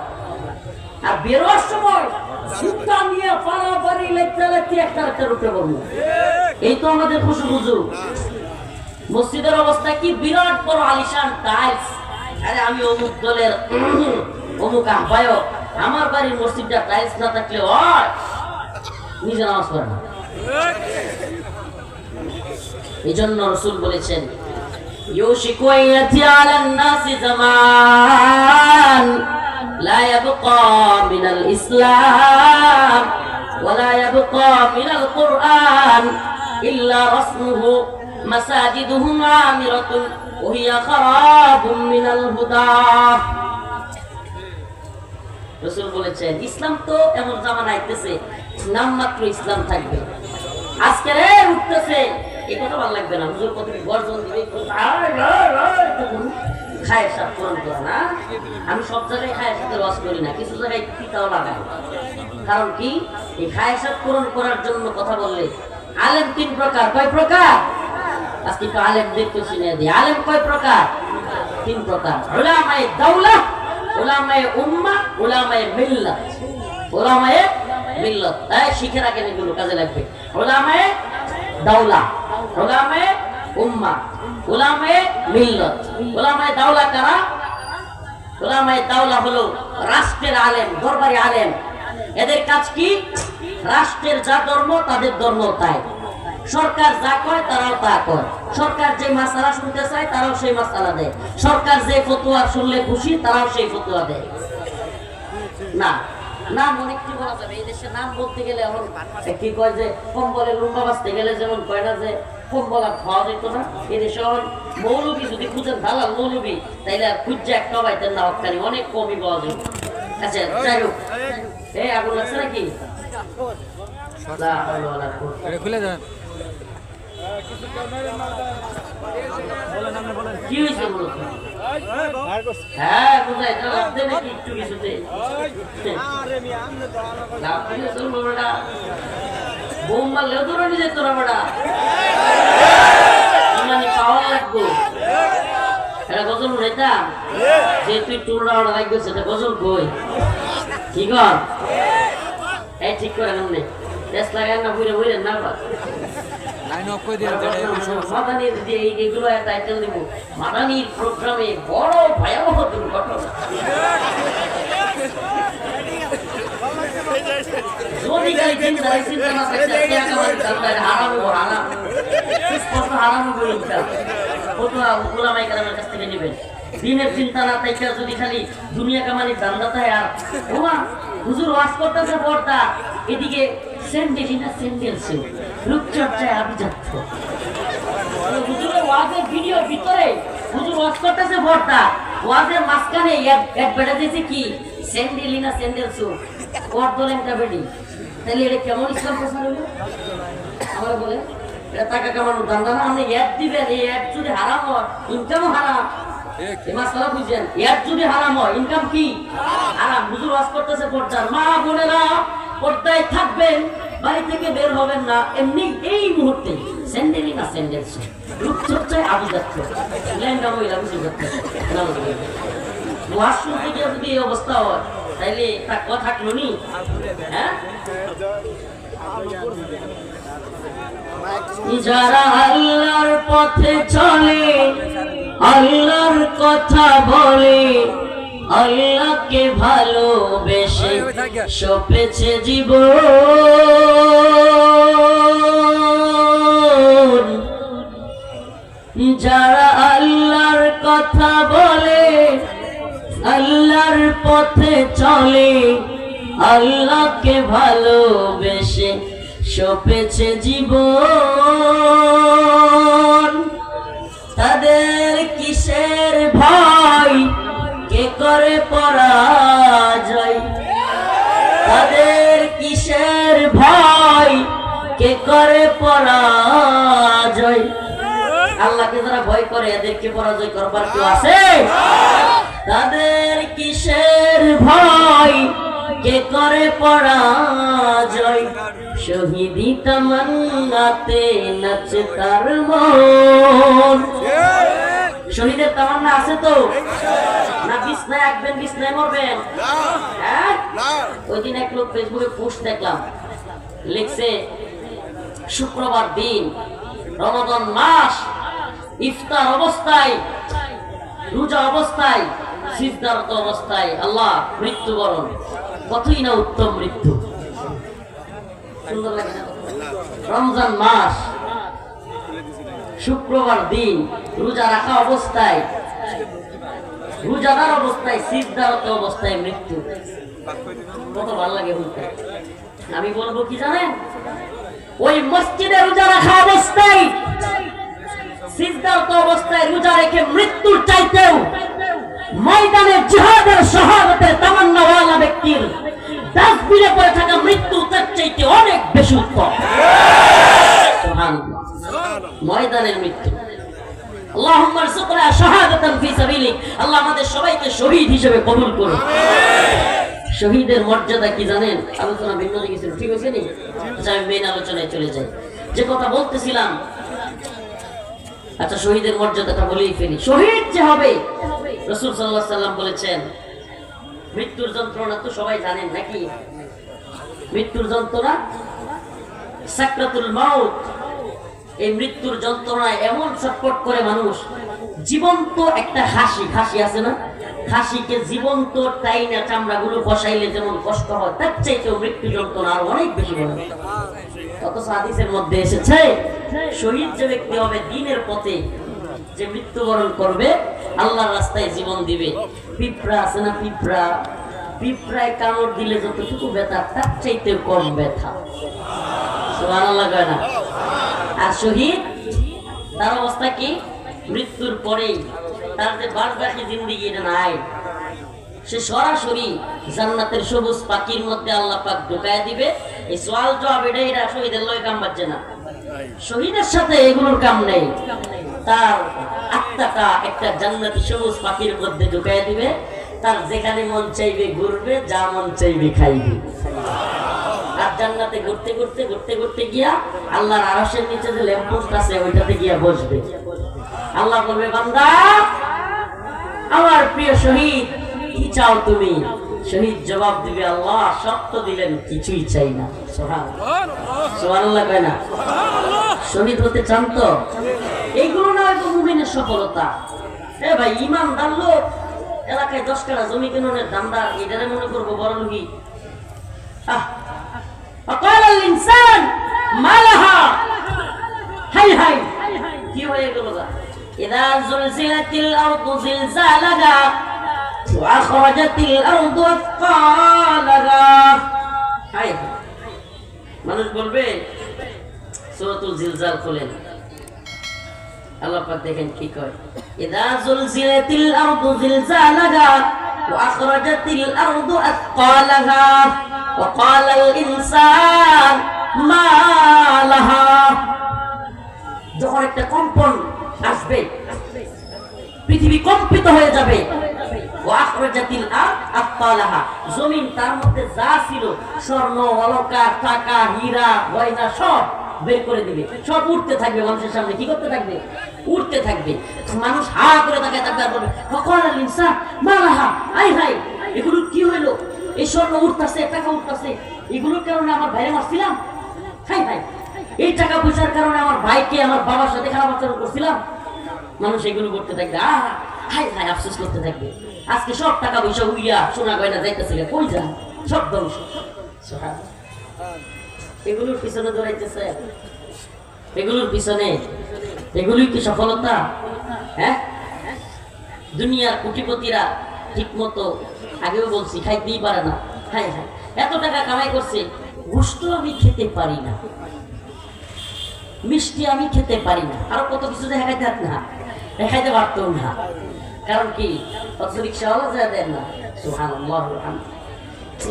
আর বেরোয়ার সময় জুতা নিয়ে পাড়াপাড়ি লেখতে লেখতে একটা উঠে পড়বো। এই তো আমাদের খুশু খুজু। মসজিদের অবস্থা কি? বিরাট বড় আলিশান টাইলস। আরে আমি অমুক দলের অমুক আহ্বায়ক, আমার বাড়ির মসজিদটা টাইলস না থাকলে হয় নিজে নামাজ পড়ে না। এই জন্য রাসূল বলেছেন, ইউশিকু আয়াতি আলান নাসি জামান লা ইয়াবকা মিনাল ইসলাম ওয়া লা ইয়াবকা মিনাল কুরআন ইল্লা রাসমুহু মাসাজিদুহুম আমিরাতুন ওয়া হিয়া খারাবুম মিনাল হুদা। রাসূল বলেছেন ইসলাম তো এমন জামানা আইতেছে নামমাত্র ইসলাম থাকবে। আজকে রে উঠতেছে, এই কথা ভালো লাগবে না। হুজুর কত গর্জন দিবে, খায়ের সাথ পূরণ করে না। আমি সব জায়গায় খায়ের সাথে ওয়াজ করি না, কিছু জায়গায় পিতাও লাগাই। কারণ কি? এই খায়ের সাথ পূরণ করার জন্য কথা বললে আলেম 3 প্রকার। কয় প্রকার? আজকে তো আলেম দেখতে চিনে দিই। আলেম কয় প্রকার? 3 প্রকার। উলামায়ে দাওলাহ, উলামায়ে উম্মাহ, উলামায়ে মিল্লাত। উলামায়ে মিল্লাত শিখে রাখেন, এগুলো কাজে লাগবে। উলামায়ে দাওলাহ, উলামায়ে উম্মাহ, উলামায়ে মিল্লাত। উলামায়ে দাওলাহ কারা? উলামায়ে দাওলাহ হলো রাষ্ট্রের আলেম, দরবারি আলেম। এদের কাজ কি? রাষ্ট্রের যা ধর্ম তাদের ধর্ম তাই। সরকার যা কয় তারাও তা কয়। সরকার যে মাসালা শুনতে চায় তারাও সেই মাসালা দেয়। সরকার যে ফতোয়া শুনলে খুশি তারাও সেই ফতোয়া দেয়। না নাম অনেক কি বলা যাবে। এই দেশে নাম বলতে গেলে এখন কি কয় যে কম্বলে লুম্বা বাঁচতে গেলে যেমন কয় না যে কম্বল আর খাওয়া যেত না। এই দেশে মৌলবী যদি খুঁজেন দালাল মৌলবী, তাইলে আর খুঁজছে একটা পাইতেন না, হকানি অনেক কমই পাওয়া যায়। আচ্ছা যাই হোক, এই আগুন লাগছে নাকি? খুলে দেন। কি হয়েছে বলুন? হ্যাঁ বুঝাই নাকি একটু কিছুতে বোম মারলেও দৌড়ানি যেত না বেটা, মানে পাওয়ার লাগবো। এটা গজল উঠাইতাম যে তুই টুলটা ওটা লাগবে, সেটা গজল কই কি কর এই ঠিক করে নাম নেই টেস্ট লাগান না বুঝে বুঝে না মাদানির যে এইগুলো টাইটেল দিব মাদানির প্রোগ্রামে বড় ভয়াবহ দুর্ঘটনা যদি গাড়ি চিন্তা না থাকছে হারানো হারাম স্পষ্ট হারানো বলে ওলামায়ে কেরামের কাছ থেকে নেবেন দিনের চিন্তা না থাকছে যদি খালি দুনিয়া কামানির ধান্দা থাকে আর ওমা হুজুর ওয়াজ করতেছে পর্দা এদিকে স্যান্ডেলিনা স্যান্ডেল সে রূপচর্চায় আভিজাত্য হুজুরের ওয়াজের ভিডিও ভিতরে হুজুর ওয়াজ করতেছে পর্দা ওয়াজের মাঝখানে অ্যাডভার্টাইজ কি স্যান্ডেলিনা স্যান্ডেল সু পর্দলেনটা বেডি তাহলে এটা কেমন ইসলাম প্রচার হলো আমরা বলে এটা টাকা কামানোর ধান্দা না আপনি অ্যাড দিবেন এই অ্যাড যদি হারাম হয় ইনকামও হারাম এই মাসলা বুঝছেন অ্যাড যদি হারাম হয় ইনকাম কি হারাম হুজুর ওয়াজ করতেছে পর্দার মা বোনেরা পর্দায় থাকবেন বাড়ি থেকে বের হবেন না এমনি এই মুহূর্তে স্যান্ডেলিনা স্যান্ডেল সু রূপচর্চায় আভিজাত্য লেহেঙ্গা মহিলা বুঝে যাচ্ছে ওয়াজ শুনতে গিয়ে যদি এই অবস্থা হয় তাইলে তা কথা থাকলো নি হ্যাঁ যারা আল্লাহর পথে চলে আল্লাহর কথা বলে আল্লাহকে ভালোবেসে সপেছে জীবন যারা আল্লাহর কথা বলে আল্লাহর পথে চলে আল্লাহকে ভালোবেসে সপেছে জীবন তাদের কিসের ভয় কে করে পরাজয় তাদের কিসের ভয় কে করে পরাজয় আল্লাহকে যারা ভয় করে এদেরকে পরাজয় করবার কেউ আছে তাদের কিসের ভয় কে করে পরাজয় শহীদি তামান্নাতে নাচে তার মন শহীদের তামান্না আছে তো না বিছনায় আঁকবেন বিছনায় মরবেন হ্যাঁ ওই দিন এক লোক ফেসবুকে পোস্ট দেখলাম লিখছে শুক্রবার দিন রমাদান মাস ইফতার অবস্থায় রোজা অবস্থায় সিজদারত অবস্থায় আল্লাহ মৃত্যুবরণ কতই না উত্তম মৃত্যু সুন্দর লাগে না রমজান মাস শুক্রবার দিন রোজা রাখা অবস্থায় রোজাদার অবস্থায় সিজদারত অবস্থায় মৃত্যু কত ভালো লাগে বলতে আমি বলবো কি জানেন ওই মসজিদে রোজা রাখা অবস্থায় সিজদারত অবস্থায় রোজা রেখে মৃত্যুর চাইতেও ময়দানে জিহাদের শাহাদাতের তামান্নাওয়ালা ব্যক্তির ডাস্টবিনে পড়ে থাকা মৃত্যু তার চাইতে অনেক বেশি উত্তম সুবহানাল্লাহ ময়দানের মৃত্যু আল্লাহুম্মা রযুকনা শাহাদাতান ফি সাবিলিক আল্লাহ আমাদের সবাইকে শহীদ হিসেবে কবুল করুন শহীদের মর্যাদা কি জানেন আলোচনা ভিন্ন দিকে ছিল ঠিক আছে নি আচ্ছা আমি মেইন আলোচনায় চলে যাই যে কথা বলতেছিলাম আচ্ছা শহীদের মর্যাদাটা বলেই ফেলি শহীদ যে হবে রাসূল সাল্লাল্লাহু আলাইহি সাল্লাম বলেছেন মৃত্যুর যন্ত্রণা তো সবাই জানেন নাকি মৃত্যুর যন্ত্রণা সাকরাতুল মাউত এই মৃত্যুর যন্ত্রণায় এমন ছটফট করে মানুষ জীবন্ত একটা খাসি আছে না খাসিকে জীবন্ত টাইনা চামড়াগুলো ফসাইলে যেমন কষ্ট হয় তার চাইতেও মৃত্যু যন্ত্রণা আরো অনেক বেশি বড় অথচ হাদিসের মধ্যে এসেছে শহীদ যে ব্যক্তি হবে দ্বীনের পথে যে মৃত্যুবরণ করবে আল্লাহর রাস্তায় জীবন দিবে পিঁপড়া আছে না পিঁপড়ায় কামড় দিলে যতটুকু ব্যথা তার চাইতেও কম ব্যথা সুবহানাল্লাহ কয় না আর শহীদ তার অবস্থা কি মৃত্যুর পরেই তার যে বারজাখী জিন্দেগি এটা নাই সে সরাসরি জান্নাতের সবুজ পাখির মধ্যে আল্লাহ পাক ঢুকায় দিবে এই সওয়াল জবাব এটা শহীদের লয় কাম বাজছে না শহীদের সাথে এগুলোর কাম নেই তার আত্মাটা একটা জান্নাতি সবুজ পাখির মধ্যে ঢুকায় দিবে তার যেখানে মন চাইবে ঘুরবে যা মন চাইবে খাইবে আর জান্নাতে ঘুরতে গিয়া আল্লাহর আরশের নিচে যে ল্যাম্পপোস্ট আছে ওইটাতে গিয়া বসবে আল্লাহ বলবে বান্দা আমার প্রিয় শহীদ কি চাও তুমি শহীদ জবাব দিবে, আল্লাহ সত্য দিলেন, কিছুই চাই না। সুবহানাল্লাহ কয় না? শহীদ হতে চান তো? এইগুলো না হয়তো মুমিনের সফলতা। এ ভাই, ইমানদার লোক এলাকায় 10 কাঠা জমি কিনুনের দামদার, এটারে মনে করবো বড় লোকই। وقال الإنسان ما لها হাই হাই, কি হয়ে গেল গা? إذا زلزلت الأرض زلزالها وأخرجت الأرض أثقالها। হাই, মানুষ বলবে সূরাতুল জিলজাল খোলেন, আল্লাহ পাক দেখেন কি কয়, إذا زلزلت الأرض زلزالها وأخرجت الأرض أثقالها وقال الإنسان ما لها। যখন একটা কম্পন আসবে, পৃথিবী কম্পিত হয়ে যাবে, ওয়াখরাজাতিল আরদ আথকালাহা, জমিন তার মধ্যে যা ছিল স্বর্ণ অলংকার টাকা হীরা গয়না সব বের করে দিবে, সব উঠতে থাকবে মানুষের সামনে। কি করতে থাকবে? উঠতে থাকবে। মানুষ হা করে তাকায় তাকায় বলবে, ওয়াকাল আল ইনসান মা লাহা, আই হাই, এগুলো কি হইলো? এই স্বর্ণ উঠতেছে, টাকা উঠতেছে, এগুলোর কারণে আমার ভাইরে মারছিলাম, হাই হাই, এই টাকা পয়সার কারণে আমার ভাইকে আমার বাবার সাথে খারাপ আচরণ করছিলাম। মানুষ এগুলো করতে থাকবে, হাই হাই আফসোস করতে থাকবে। আজকে সব টাকা পয়সা উইয়া সোনা গয়না যাইতেছিল, কই যান? সব ধ্বংস। এগুলোর পিছনে দৌড়াইতেছে, এগুলোর পিছনে, এগুলোই কি সফলতা? হ্যাঁ, দুনিয়ার কোটিপতিরা ঠিক মতো, আগেও বলছি, খাইতেই পারে না। হাই হাই, এত টাকা কামাই করছে, গোশত আমি খেতে পারি না, মিষ্টি আমি খেতে পারি না, আরো কত কিছু দেখাইতে হাত না, দেখাইতে পারত না। কারণ কি? অথচ রিক্সাওয়ালা যা দেন না। সুবহানাল্লাহ।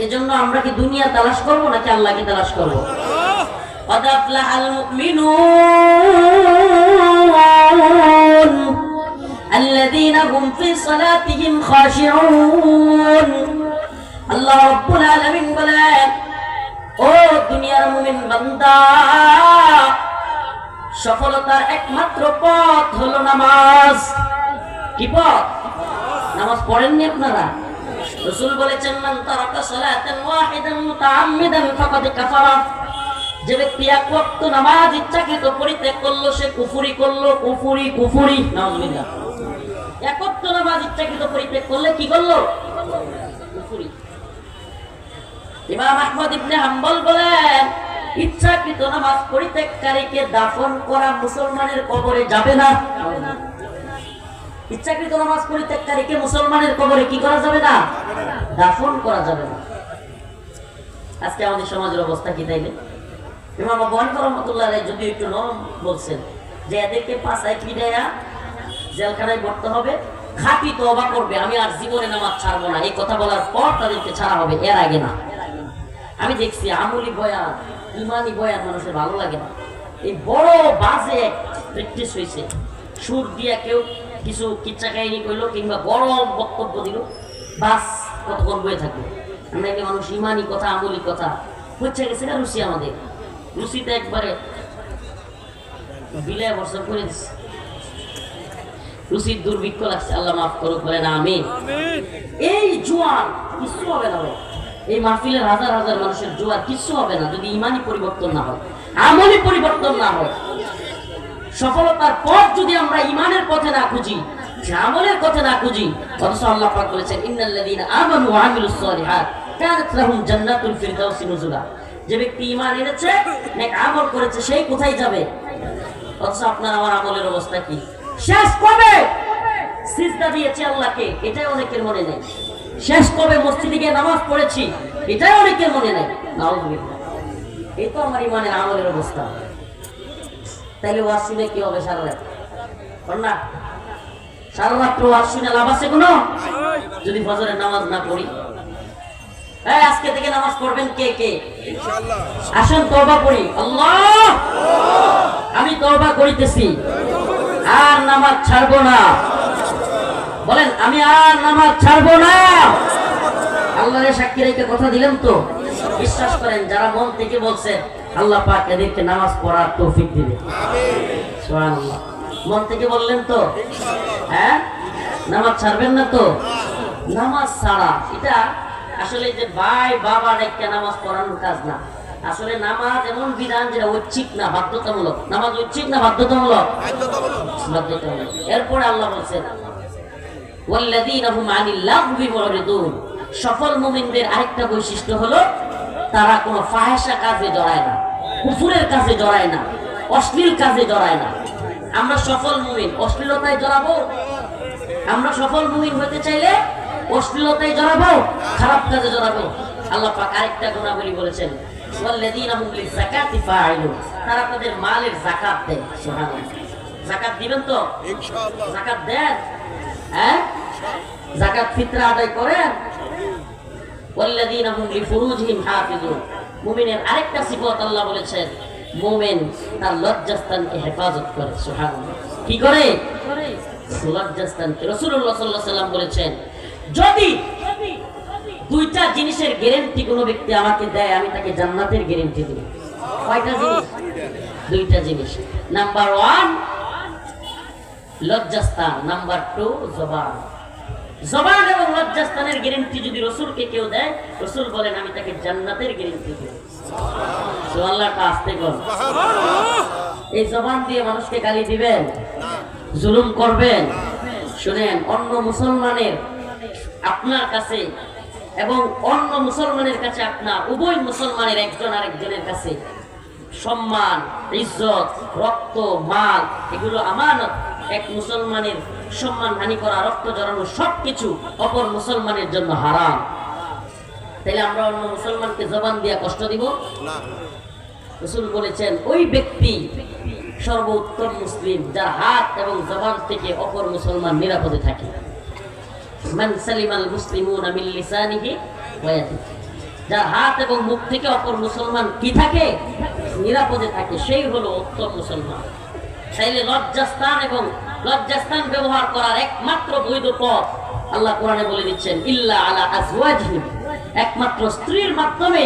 এজন্য আমরা কি দুনিয়া তালাশ করবো নাকি আল্লাহকে তালাশ করবো? قد أفلح المؤمنون الذين هم في صلاتهم خاشعون। আল্লাহ রাব্বুল আলামিন বলেন, ও দুনিয়ার মুমিন বান্দা, সফলতার একমাত্র পথ হলো নামাজ। কি পথ? নামাজ পড়েননি আপনারা? রাসূল বলেছেন, মান তারাকা সালাতান ওয়াহিদান মুতাআম্মিদান ফাকাদ কাফারা। যে ব্যক্তি এক ওয়াক্ত নামাজ ইচ্ছাকৃত পরিত্যাগ করলো, সে কুফরি করলো। কুফরি, কুফরি, নাউযুবিল্লাহ। এক ওয়াক্ত নামাজ ইচ্ছাকৃত পরিত্যাগ করলে কি করলো? কুফরি। ইমাম আহমদ ইবনে হাম্বল বলেন, ইচ্ছাকৃত নামাজ পরিত্যাগকারীকে দাফন করা মুসলমানের কবরে যাবে না। ইচ্ছাকৃত নামাজ পরিত্যাগকারীকে মুসলমানের কবরে কি করা যাবে না? দাফন করা যাবে না। আজকে আমাদের সমাজের অবস্থা কি তাইলে? ইমাম আবু হানিফা রাহমাতুল্লাহ আলাইহি যদি একটু নরম বলছেন যে এদেরকে পাঁচায় পিটাইয়া জেলখানায় ভরতে হবে, খাঁটি তওবা করবে, আমি আর জীবনে নামাজ ছাড়বো না, এই কথা বলার পর তাদেরকে ছাড়া হবে, এর আগে না। আমি দেখছি আমলি বয়ান, ইমানি বয়ান মানুষের ভালো লাগে না। এই বড় বাজে প্র্যাকটিস হয়েছে, সুর দিয়া কেউ কিছু কিচ্ছা কাহিনী কইলো কিংবা বড় বক্তব্য দিল, বাস কতক্ষণ বয়ে থাকবে। আমরা একে মানুষ ইমানি কথা, আমলি কথা হচ্ছে গেছে না। রুচি, আমাদের রুচিতে একবারে বিলে বর্ষণ করে দিচ্ছে, রুচির দুর্ভিক্ষ লাগছে। আল্লাহ মাফ করুক, বলেন আমিন। এই জোয়ার কিছু হবে না ভাই, এই মাহফিলের হাজার হাজার মানুষের জোয়ার কিছু হবে না যদি ইমানি পরিবর্তন না হয়, আমলি পরিবর্তন না হয়। সফলতার পথ যদি আমরা ইমানের পথে না খুঁজি, আমলের পথে না খুঁজি, অথচ আল্লাহ পাক বলেছেন, ইন্নাল্লাযীনা আমানু ওয়া আমিলুস সালিহাত কানাত লাহুম জান্নাতুল ফিরদাউসি নুজুলা। যে ব্যক্তি ঈমান এনেছে, নেক আমল করেছে, সেই কোথায় যাবে? অথচ আপনার আমার আমলের অবস্থা কি? শেষ কবে সিজদা দিয়েছি আল্লাহকে, এটাই অনেকের মনে নেই। শেষ কবে মসজিদে গিয়ে নামাজ পড়েছি, এটাই অনেকের মনে নেই। নাউযুবিল্লাহ। এই তো আমার ঈমানের আমলের অবস্থা। তাইলে ওয়াজ শুনে কি হবে সারা রাত? না, সারা রাত্র ওয়াজ শুনে লাভ আছে কোনো? যদি ফজরের নামাজ না পড়ি। আজকে থেকে নামাজ পড়বেন কে কে? ইনশাআল্লাহ। আসুন তওবা করি। আল্লাহ, আমি তওবা করিতেছি, আর নামাজ ছাড়বো না। বলেন, আমি আর নামাজ ছাড়বো না। আল্লাহর সাক্ষী রেখে কথা দিলেন তো? বিশ্বাস করেন, যারা মন থেকে বলছেন, আল্লাহ পাক এদেরকে নামাজ পড়ার তৌফিক দিবে। আমিন। সুবহানাল্লাহ। মন থেকে বললেন তো? হ্যাঁ, নামাজ ছাড়বেন না তো? নামাজ ছাড়া এটা আসলে যে ভাই বাবা ডেকে নামাজ পড়ানোর কাজ না। আসলে নামাজ এমন বিধান যেটা ঐচ্ছিক না, বাধ্যতামূলক। নামাজ ঐচ্ছিক না বাধ্যতামূলক? বাধ্যতামূলক। এরপরে আল্লাহ বলছেন ওয়াল্লাযীনা হুম আনিল লাগবি মুরিদুন, সফল মুমিনদের আরেকটা বৈশিষ্ট্য হলো তারা কোনো ফাহিশা কাজে জড়ায় না, কুফরের কাজে জড়ায় না, অশ্লীল কাজে জড়ায় না। আমরা সফল মুমিন অশ্লীলতায় জড়াবো? আমরা সফল মুমিন হতে চাইলে অশ্লীলতায় জড়াবো, খারাপ কাজে জড়াবো? আল্লাহ পাক আরেকটা গুণাবলী বলেছেন ওয়াল্লাযীনা হুম লিযাকাতি ফাইলুন, তারা তাদের মালের যাকাত দেয়। সুবহানাল্লাহ। যাকাত দিবেন তো ইনশাআল্লাহ? যাকাত দেন? হ্যাঁ, যাকাত ফিতরা আদায় করেন? ওয়াল্লাযীনা হুম লিফুরুজিহিম হাফিজুন, মুমিনের আরেকটা সিফত আল্লাহ বলেছেন মুমিন তার লজ্জাস্থানকে হেফাজত করে। সুবহানাল্লাহ। কি করে? লজ্জাস্থানকে। রাসূলুল্লাহ সাল্লাল্লাহু আলাইহি ওয়াসাল্লাম বলেছেন যদি দুইটা জিনিসের গ্যারান্টি কোনো ব্যক্তি আমাকে দেয় আমি তাকে জান্নাতের গ্যারান্টি দেব। কয়টা জিনিস? দুইটা জিনিস। নাম্বার 1 লজ্জাস্থান, নাম্বার 2 জবান। জবান এবং লজ্জাস্থানের গ্যারান্টি যদি রাসূলকে কেউ দেয়, রাসূল বলেন আমি তাকে জান্নাতের গ্যারান্টি দেব। সুবহানাল্লাহ। আস্তে বল। এই জবান দিয়ে মানুষকে গালি দিবেন, জুলুম করবেন? শুনেন, অন্য মুসলমানের আপনার কাছে এবং অন্য মুসলমানের কাছে আপনার, উভয় মুসলমানের একজন আরেকজনের কাছে সম্মান, ইজ্জত, রক্ত, মাল এগুলো আমানত। এক মুসলমানের সম্মান হানি করা, রক্ত জড়ানো সবকিছু অপর মুসলমানের জন্য হারাম। তাইলে আমরা অন্য মুসলমানকে জবান দিয়া কষ্ট দিব না। রাসূল বলেছেন ওই ব্যক্তি সর্বোত্তম মুসলিম যার হাত এবং জবান থেকে অপর মুসলমান নিরাপদে থাকে। মান সালিমাল মুসলিমুনা মিন লিসানিহি ওয়া ইয়াদিহি, যার হাত এবং মুখ থেকে অপর মুসলমান কি থাকে? নিরাপদে থাকে, সেই হলো উত্তম মুসলমান। তাইলে লজ্জাস্থান এবং লজ্জাস্থান ব্যবহার করার একমাত্র বৈধ পথ আল্লাহ কোরআনে বলে দিচ্ছেন ইল্লা আলা আজওয়াজিহিম, একমাত্র স্ত্রীর মাধ্যমে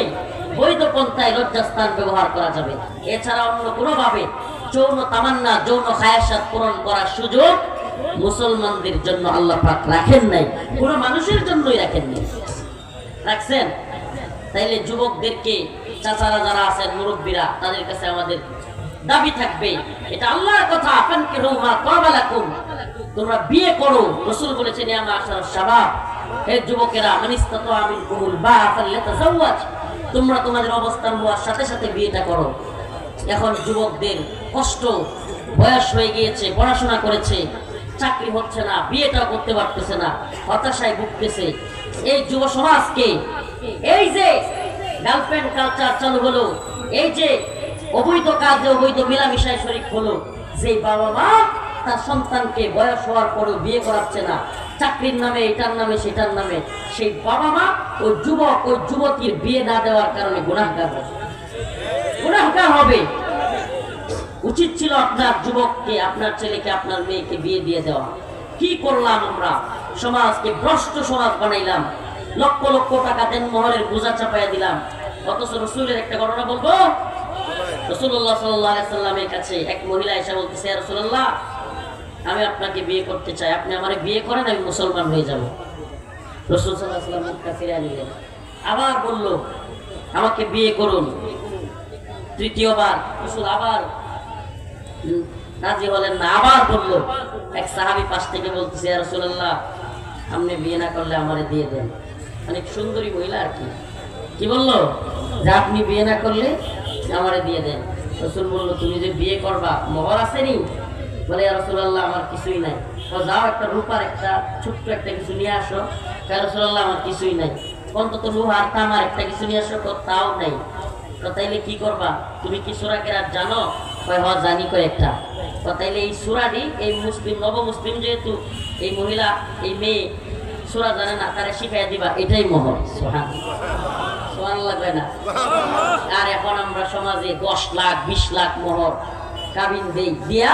বৈধ পন্থায় লজ্জাস্থান ব্যবহার করা যাবে। এছাড়া অন্য কোনো ভাবে যৌন তামান্না, যৌন খায়াসাত পূরণ করার সুযোগ মুসলমানদের জন্য আল্লাহ পাক রাখেন নাই, কোন মানুষের জন্যই রাখেন নাই। রাখছেন? তাইলে যুবকদেরকে, চাচারা যারা আছেন, মুরব্বীরা, তাদের কাছে আমাদের দাবি থাকবে, এটা আল্লাহর কথা, ফানকিহু মা তাবা লাকুম, তোমরা বিয়ে করো। রাসূল বলেছেন ইয়া মা'শারাশ শাবাব, হে যুবকেরা, মান ইসতাতা মিনকুমুল বা'a ফালইতাযাওয়াজ, তোমরা তোমাদের অবস্থান হওয়ার সাথে সাথে বিয়েটা করো। এখন যুবকদের কষ্ট, বয়স হয়ে গিয়েছে, পড়াশোনা করেছে, চাকরি হচ্ছে না, বিয়েটাও করতে পারতেছে না, হতাশায় ভুগতেছে। এই যুব সমাজকে এই যে গার্লফ্রেন্ড কালচার চালু হলো, এই যে অবৈধ কাজে অবৈধ মিলামিশায় শরীক হলো, যে বাবা মা তার সন্তানকে বয়স হওয়ার পরেও বিয়ে করাচ্ছে না, চাকরির নামে, এটার নামে, সেটার নামে, সেই বাবা মা ওই যুবক, ওই যুবতীর বিয়ে না দেওয়ার কারণে গুনাহগার হবে, গুনাহগার হবে। উচিত ছিল আপনার যুবককে, আপনার ছেলেকে, আপনার মেয়েকে বিয়ে দিয়ে দেওয়া। কি করলাম আমরা? সমাজকে ভ্রষ্ট সমাজ বানাইলাম, লক্ষ লক্ষ টাকা দেন মোহরের বোঝা চাপাইয়া দিলাম। অথচ রাসূলের একটা ঘটনা বলবো। রাসূলুল্লাহ সাল্লাল্লাহু আলাইহি সাল্লামের কাছে এক মহিলা এসে বলতেছে, ইয়া রাসূলুল্লাহ, আমি আপনাকে বিয়ে করতে চাই, আপনি আমারে বিয়ে করেন, আমি মুসলমান হয়ে যাব। রাসূল সাল্লাল্লাহু আলাইহি সাল্লাম মুখটা ফিরিয়ে নিলেন, আবার বলল আমাকে বিয়ে করুন। তৃতীয়বার রাসূল আবার রাজি হলেন না, আবার বলল। এক সাহাবী পাশ থেকে বলতেছে, ইয়া রাসূলুল্লাহ, আপনি বিয়ে না করলে আমারে দিয়ে দেন। অনেক সুন্দরী মহিলা আর কি, কি বললো? যে আপনি বিয়ে না করলে আমারে দিয়ে দেন। রাসূল বলল, তুমি যে বিয়ে করবা মোহর আসেনি? বলে, ইয়া রাসূলুল্লাহ, আমার কিছুই নাই। তো যাও একটা রূপার একটা ছোট্ট একটা কিছু নিয়ে আসো। ইয়া রাসূলুল্লাহ, আমার কিছুই নাই। অন্তত লোহার তামার একটা কিছু নিয়ে আসো। তাও নাই। তো তাইলে কি করবা? তুমি কি সূরা কেরাত জানো? কয় হ্যাঁ জানি কয়েকটা। তো তাইলে এই সূরাটি, এই মুসলিম, নব মুসলিম যেহেতু, এই মহিলা, এই মেয়ে সূরা জানে না, তারে শিখাইয়া দিবা, এটাই মোহর। সুবহানাল্লাহ কয় না? আর এখন আমরা সমাজে 10 লাখ 20 লাখ মোহর কাবিন দেই, দিয়া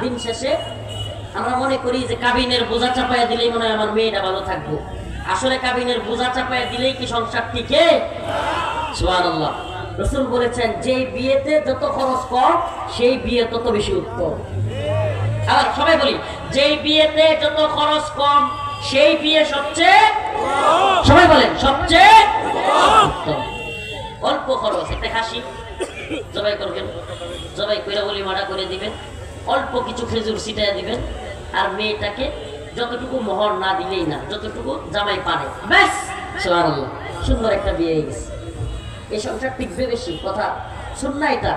দিন শেষে আমরা মনে করি যে কাবিনের বোঝা চাপাইয়া দিলেই মনে হয় আমার মেয়েটা ভালো থাকবো। আসলে কাবিনের বোঝা চাপাইয়া দিলেই কি সংসার টিকে? সুবহানাল্লাহ। রাসূল বলেছেন, যে বিয়েতে যত খরচ কম সেই বিয়ে তত বেশি উত্তম। আবার সবাই বলি, যে বিয়েতে যত খরচ কম সেই বিয়ে সবচেয়ে সবাই বলেন সবচেয়ে উত্তম। অল্প খরচ, একটা খাসি জবাই করবেন, জবাই করে বলি মারা করে দিবেন, অল্প কিছু খেজুর ছিটাইয়া দিবেন, আর মেয়েটাকে যতটুকু মোহর না দিলেই না, যতটুকু জামাই পারে, ব্যাস সুবহানাল্লাহ, সুন্দর একটা বিয়ে হয়ে গেছে। এই সংসার টিকবে বেশি, কথা শুন না এটা।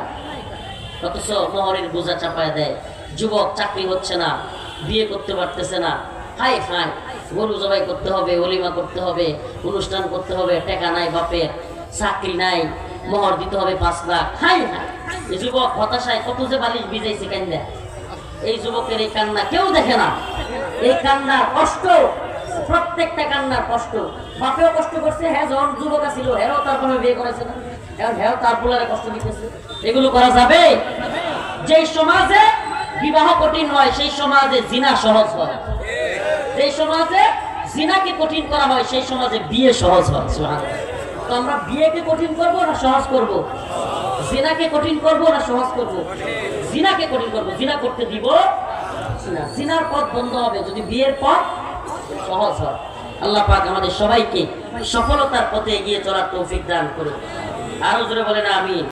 অথচ মোহরের বোঝা চাপায় দেয়, যুবক চাকরি হচ্ছে না, বিয়ে করতে পারতেছে না, হাই হাই গরু জবাই করতে হবে, অলিমা করতে হবে, অনুষ্ঠান করতে হবে, টাকা নাই বাপের, চাকরি নাই, মোহর দিতে হবে 5 লাখ, হাই হাই। এই যুবক হতাশায় কত যে বালিশ ভিজাইছে কান্দা। এই যুবকের এই কান্না কেউ দেখে না, এই কান্নার কষ্ট, প্রত্যেকটা কান্নার কষ্ট। বাপেও কষ্ট করছে, হ্যাঁ যখন যুবক ছিল হ্যাঁ তারপরে বিয়ে করেছে না, এখন হ্যাঁ তার পোলারে কষ্ট দিতেছে। এগুলো করা যাবে? যেই সমাজে বিবাহ কঠিন হয় সেই সমাজে জিনা সহজ হয়, যেই সমাজে জিনাকে কঠিন করা হয় সেই সমাজে বিয়ে সহজ হয়। সুবহানাল্লাহ। তো আমরা বিয়েকে কঠিন করব না সহজ করব? জিনাকে কঠিন করব না সহজ করব? জিনাকে কঠিন করব। জিনা করতে দিব না, জিনার পথ বন্ধ হবে যদি বিয়ের পথ সহজ হয়। আল্লাহ পাক আমাদের সবাইকে সফলতার পথে এগিয়ে চলার তৌফিক দান করুন। আরো জোরে বলেন আমিন।